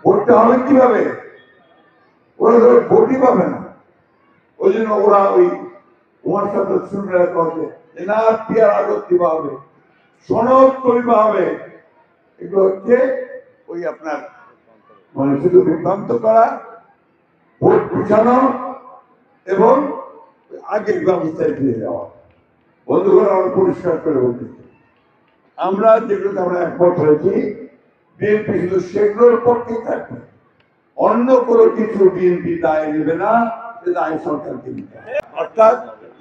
ভোটটা হবে কিভাবে? ওরা ধরো ভোটই পাবে না। ওই জন্য ওরা ওই তোমার সাথে শুনলে কথা যে না পিয়ার আগত দিবা হবে, সনদ করিবা হবে, এগুলো হচ্ছে ওই আপনার মানে শুধু বিভ্রান্ত করা, ভোট বুঝানো এবং আগের ব্যবস্থায় ফিরে যাওয়া। বন্ধুগণ, আমরা পরিষ্কার করে বলতে আমরা যেগুলোতে আমরা একমত হয়েছি, বিএনপি শুধু সেগুলোর পক্ষে থাকবে, অন্য কোনো কিছু বিএনপি দায় নেবে না, সে দায় সরকারকে নিতে হবে। অর্থাৎ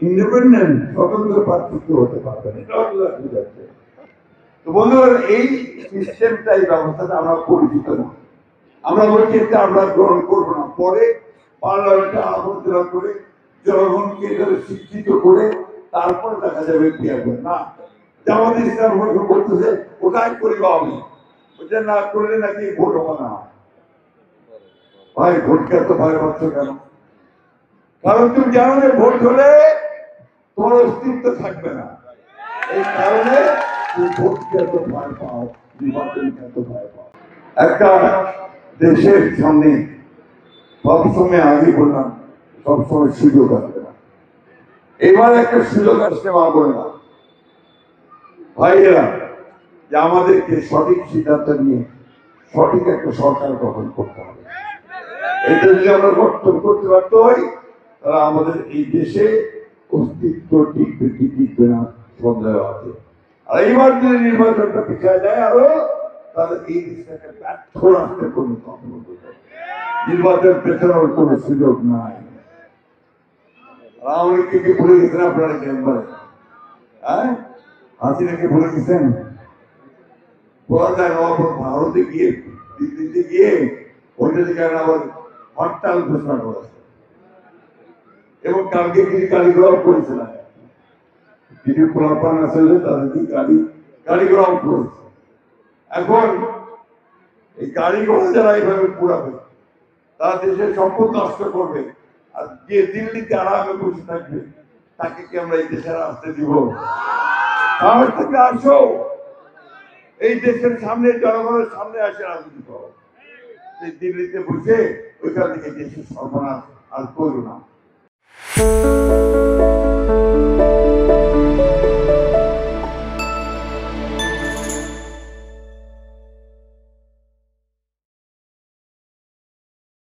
ইন্ডিপেন্ডেন্ট স্বতন্ত্র প্রার্থিত্ব হতে পারবে না। তো বন্ধুগণ, এই সিস্টেমটা, এই ব্যবস্থাটা আমরা পরিচিত না। আমরা বলছি এটা আমরা গ্রহণ করবো না। পরে পার্লামেন্টে আলোচনা করে জনগণকে শিক্ষিত করে তারপর দেখা যাবে কি হবে না। জামাত ইসলাম বলতেছে ওটাই করিবা হবে, ওটা না করলে নাকি ভোট হবে না। ভাই ভোটকে এত ভয় পাচ্ছ কেন? কারণ তুমি জানো যে ভোট হলে তোমার অস্তিত্ব থাকবে না। এই কারণে তুমি ভোটকে এত ভয় পাও, নির্বাচনকে এত ভয় পাও। একটা দেশের সামনে সবসময় আগে বললাম সবসময় সুযোগ আসবে না। এবার একটা সুযোগ আসছে মা বোনেরা, ভাইয়েরা, যে আমাদেরকে সঠিক সিদ্ধান্ত নিয়ে সঠিক একটা সরকার গঠন করতে হবে। এটা যদি আমরা গঠন করতে পারত হই, তারা আমাদের এই দেশে অস্তিত্ব টিকবে কি টিকবে না সন্দেহ আছে। আর এইবার যদি নির্বাচনটা পিছিয়ে যায় আরো, তাহলে এই দেশটাকে ব্যর্থ রাষ্ট্রে পরিণত হবে। নির্বাচন পেছানোর কোন সুযোগ নাই। আওয়ামী লীগকে ভুলে গেছেন আপনারা কেমন? হ্যাঁ, হাসিনাকে ভুলে গেছেন? বলা যায় না, ভারতে গিয়ে দিল্লিতে গিয়ে ওইটা থেকে আবার হরতাল ঘোষণা করেছে এবং কালকে কিছু কারিগরাও করেছিল, কিছু পোলাপান আসলে তাদেরকে কারিগরাও করেছে। এখন এই কারিগর যারা এইভাবে পুরাবে, তারা দেশের সম্পদ নষ্ট করবে, আর যে দিল্লিতে আরামে বসে থাকবে তাকে কি আমরা এই দেশের আসতে দিব? সাহস থেকে আসো, এই দেশের সামনে, জনগণের সামনে আসে রাজনীতি করো। দিল্লিতে বসে ওইখান থেকে দেশের সর্বনাশ আর করো না।